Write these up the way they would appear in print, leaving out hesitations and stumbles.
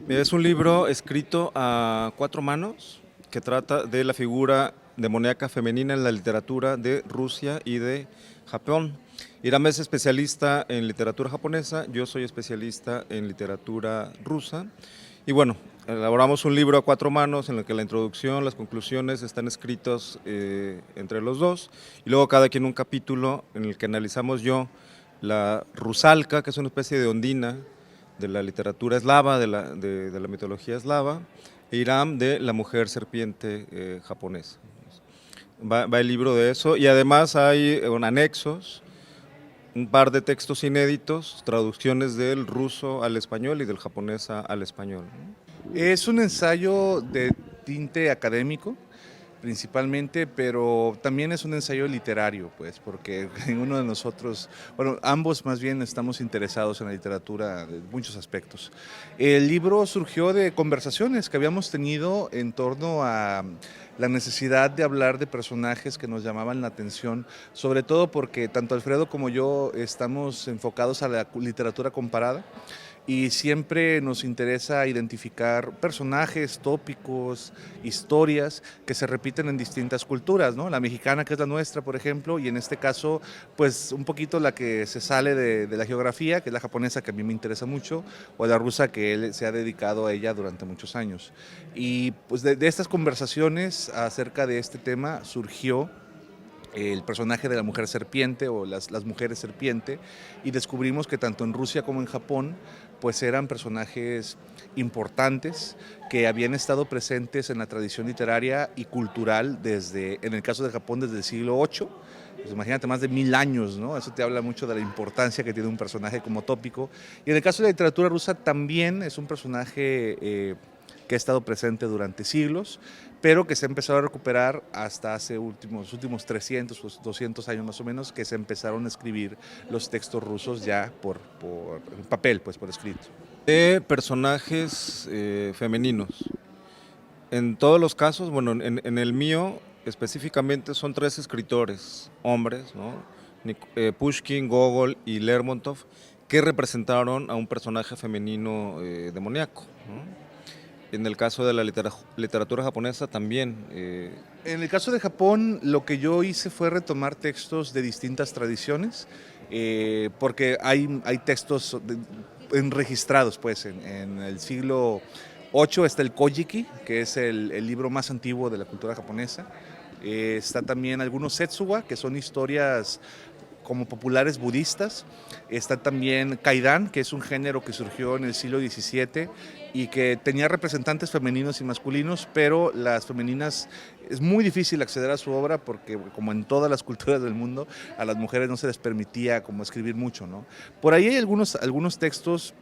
Es un libro escrito a cuatro manos que trata de la figura demoníaca femenina en la literatura de Rusia y de Japón. Hiram es especialista en literatura japonesa, yo soy especialista en literatura rusa. Y bueno, elaboramos un libro a cuatro manos en el que la introducción, las conclusiones están escritos entre los dos. Y luego cada quien un capítulo en el que analizamos yo la Rusalka, que es una especie de ondina de la literatura eslava, de la mitología eslava, e Hiram de la mujer serpiente japonesa. Va el libro de eso y además hay anexos, un par de textos inéditos, traducciones del ruso al español y del japonés al español. Es un ensayo de tinte académico, principalmente, pero también es un ensayo literario, pues, porque uno de nosotros, bueno, ambos más bien estamos interesados en la literatura de muchos aspectos. El libro surgió de conversaciones que habíamos tenido en torno a la necesidad de hablar de personajes que nos llamaban la atención, sobre todo porque tanto Alfredo como yo estamos enfocados a la literatura comparada y siempre nos interesa identificar personajes, tópicos, historias que se repiten en distintas culturas, ¿no? La mexicana, que es la nuestra, por ejemplo, y en este caso, pues un poquito la que se sale de la geografía, que es la japonesa, que a mí me interesa mucho, o la rusa, que él se ha dedicado a ella durante muchos años. Y pues de estas conversaciones acerca de este tema surgió el personaje de la mujer serpiente o las mujeres serpiente, y descubrimos que tanto en Rusia como en Japón pues eran personajes importantes que habían estado presentes en la tradición literaria y cultural desde, en el caso de Japón, desde el siglo VIII. Pues imagínate, más de 1000 años, ¿no? Eso te habla mucho de la importancia que tiene un personaje como tópico. Y en el caso de la literatura rusa también es un personaje que ha estado presente durante siglos, pero que se ha empezado a recuperar hasta hace los últimos 300 o 200 años más o menos, que se empezaron a escribir los textos rusos ya por papel, pues por escrito. De personajes femeninos. En todos los casos, bueno, en el mío específicamente son tres escritores, hombres, ¿no? Pushkin, Gogol y Lermontov, que representaron a un personaje femenino demoníaco, ¿no? En el caso de la literatura japonesa también. En el caso de Japón, lo que yo hice fue retomar textos de distintas tradiciones, porque hay textos enregistrados, pues, en el siglo VIII está el Kojiki, que es el libro más antiguo de la cultura japonesa. Está también algunos Setsuwa, que son historias como populares budistas. Está también Kaidan, que es un género que surgió en el siglo XVII y que tenía representantes femeninos y masculinos, pero las femeninas es muy difícil acceder a su obra porque, como en todas las culturas del mundo, a las mujeres no se les permitía como escribir mucho, ¿no? Por ahí hay algunos textos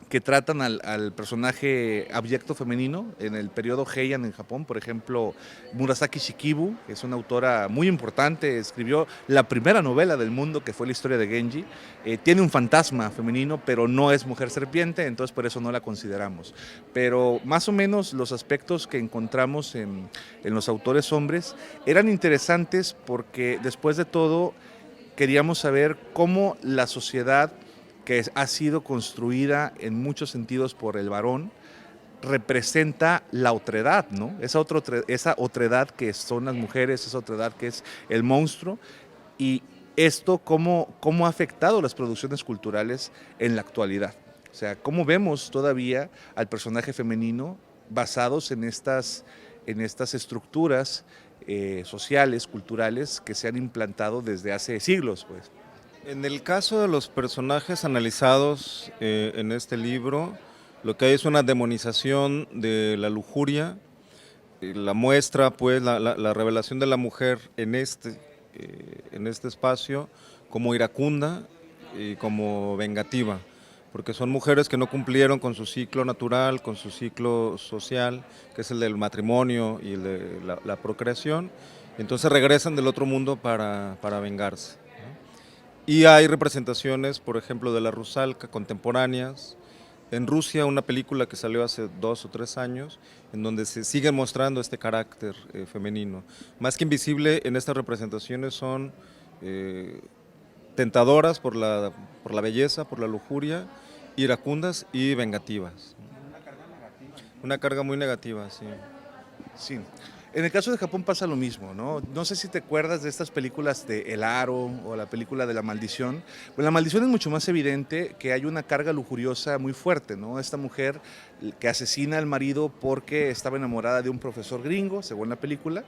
que tratan al personaje abyecto femenino en el periodo Heian en Japón. Por ejemplo, Murasaki Shikibu, que es una autora muy importante, escribió la primera novela del mundo, que fue la historia de Genji. Tiene un fantasma femenino, pero no es mujer serpiente, entonces por eso no la consideramos. Pero más o menos los aspectos que encontramos en los autores hombres eran interesantes porque, después de todo, queríamos saber cómo la sociedad, que ha sido construida en muchos sentidos por el varón, representa la otredad, ¿no? Esa otredad que son las mujeres, esa otredad que es el monstruo, y esto cómo ha afectado las producciones culturales en la actualidad. O sea, cómo vemos todavía al personaje femenino basados en estas estructuras sociales, culturales, que se han implantado desde hace siglos, pues. En el caso de los personajes analizados en este libro, lo que hay es una demonización de la lujuria, la muestra, pues, la revelación de la mujer en este espacio como iracunda y como vengativa, porque son mujeres que no cumplieron con su ciclo natural, con su ciclo social, que es el del matrimonio y el de la procreación, entonces regresan del otro mundo para vengarse. Y hay representaciones, por ejemplo, de la Rusalka contemporáneas. En Rusia, una película que salió hace 2 o 3 años, en donde se sigue mostrando este carácter femenino. Más que invisible, en estas representaciones son tentadoras por la belleza, por la lujuria, iracundas y vengativas. Una carga muy negativa, sí. Sí. En el caso de Japón pasa lo mismo, ¿no? No sé si te acuerdas de estas películas de El Aro o la película de La Maldición. Pues La Maldición es mucho más evidente que hay una carga lujuriosa muy fuerte, ¿no? Esta mujer que asesina al marido porque estaba enamorada de un profesor gringo, según la película,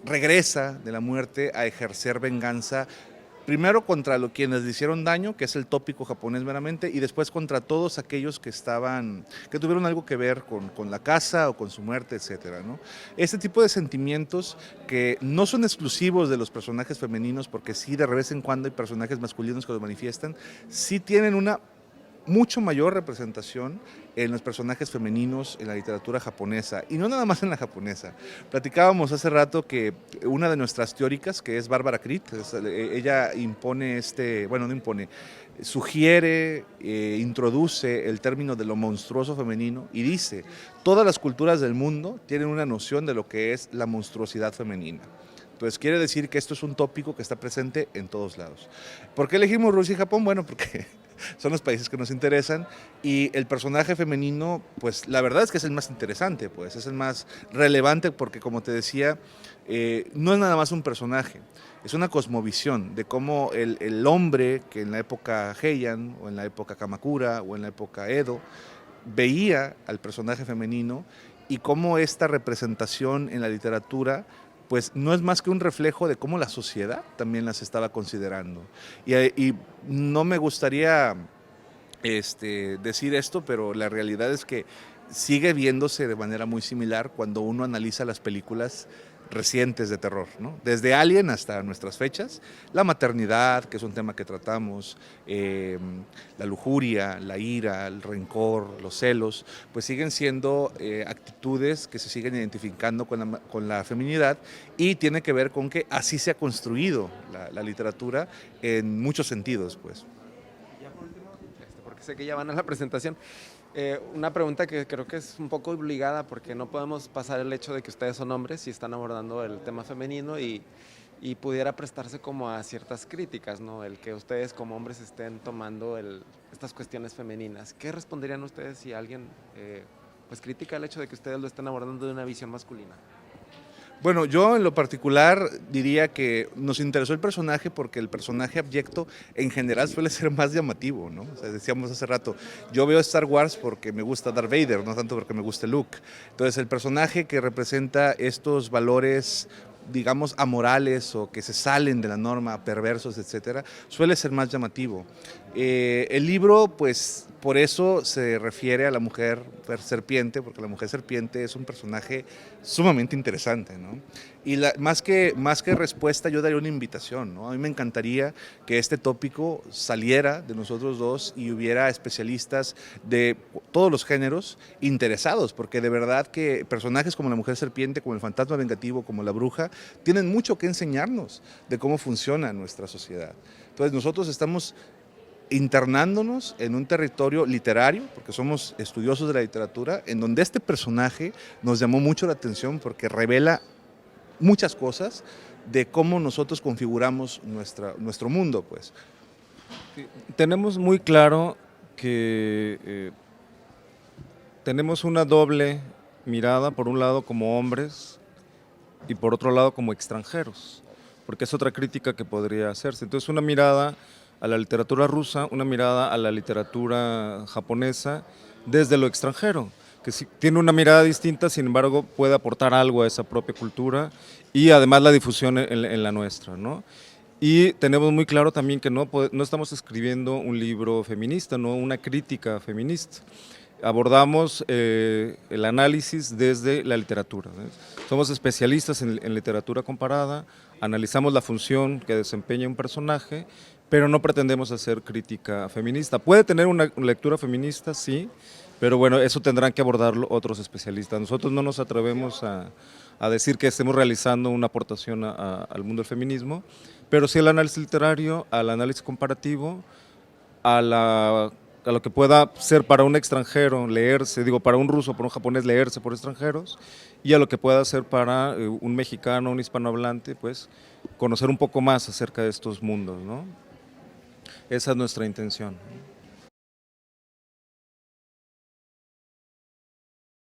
regresa de la muerte a ejercer venganza. Primero contra quienes le hicieron daño, que es el tópico japonés meramente, y después contra todos aquellos que tuvieron algo que ver con la casa o con su muerte, etcétera, ¿no? Este tipo de sentimientos que no son exclusivos de los personajes femeninos, porque sí de vez en cuando hay personajes masculinos que los manifiestan, sí tienen una mucho mayor representación en los personajes femeninos en la literatura japonesa, y no nada más en la japonesa. Platicábamos hace rato que una de nuestras teóricas, que es Bárbara Critt, ella impone bueno, no impone, sugiere, introduce el término de lo monstruoso femenino y dice, todas las culturas del mundo tienen una noción de lo que es la monstruosidad femenina. Entonces quiere decir que esto es un tópico que está presente en todos lados. ¿Por qué elegimos Rusia y Japón? Bueno, porque son los países que nos interesan y el personaje femenino, pues la verdad es que es el más interesante, pues es el más relevante porque como te decía, no es nada más un personaje, es una cosmovisión de cómo el hombre que en la época Heian o en la época Kamakura o en la época Edo veía al personaje femenino y cómo esta representación en la literatura pues no es más que un reflejo de cómo la sociedad también las estaba considerando. Y no me gustaría decir esto, pero la realidad es que sigue viéndose de manera muy similar cuando uno analiza las películas recientes de terror, ¿no? Desde Alien hasta nuestras fechas, la maternidad, que es un tema que tratamos, la lujuria, la ira, el rencor, los celos, pues siguen siendo actitudes que se siguen identificando con la feminidad y tiene que ver con que así se ha construido la literatura en muchos sentidos, pues. Ya por último, porque sé que ya van a la presentación, una pregunta que creo que es un poco obligada porque no podemos pasar el hecho de que ustedes son hombres y están abordando el tema femenino y pudiera prestarse como a ciertas críticas, ¿no? El que ustedes como hombres estén tomando estas cuestiones femeninas. ¿Qué responderían ustedes si alguien pues critica el hecho de que ustedes lo estén abordando de una visión masculina? Bueno, yo en lo particular diría que nos interesó el personaje porque el personaje abyecto en general suele ser más llamativo, ¿no? O sea, decíamos hace rato, yo veo Star Wars porque me gusta Darth Vader, no tanto porque me guste Luke. Entonces el personaje que representa estos valores, digamos, amorales o que se salen de la norma, perversos, etcétera, suele ser más llamativo. El libro, pues, por eso se refiere a la mujer serpiente, porque la mujer serpiente es un personaje sumamente interesante, ¿no? Y más que respuesta, yo daría una invitación, ¿no? A mí me encantaría que este tópico saliera de nosotros dos y hubiera especialistas de todos los géneros interesados, porque de verdad que personajes como la mujer serpiente, como el fantasma vengativo, como la bruja, tienen mucho que enseñarnos de cómo funciona nuestra sociedad. Entonces nosotros estamos internándonos en un territorio literario, porque somos estudiosos de la literatura, en donde este personaje nos llamó mucho la atención porque revela muchas cosas de cómo nosotros configuramos nuestro mundo, pues. Tenemos muy claro que tenemos una doble mirada, por un lado como hombres y por otro lado como extranjeros, porque es otra crítica que podría hacerse. Entonces una mirada a la literatura rusa, una mirada a la literatura japonesa desde lo extranjero, que sí, tiene una mirada distinta, sin embargo puede aportar algo a esa propia cultura y además la difusión en la nuestra, ¿no? Y tenemos muy claro también que no estamos escribiendo un libro feminista, no una crítica feminista. Abordamos el análisis desde la literatura, ¿no? Somos especialistas en literatura comparada, analizamos la función que desempeña un personaje, pero no pretendemos hacer crítica feminista. Puede tener una lectura feminista, sí, pero bueno, eso tendrán que abordarlo otros especialistas. Nosotros no nos atrevemos a decir que estemos realizando una aportación al mundo del feminismo, pero sí al análisis literario, al análisis comparativo, a lo que pueda ser para un extranjero leerse, digo, para un ruso, para un japonés leerse por extranjeros, y a lo que pueda ser para un mexicano, un hispanohablante, pues conocer un poco más acerca de estos mundos, ¿no? Esa es nuestra intención.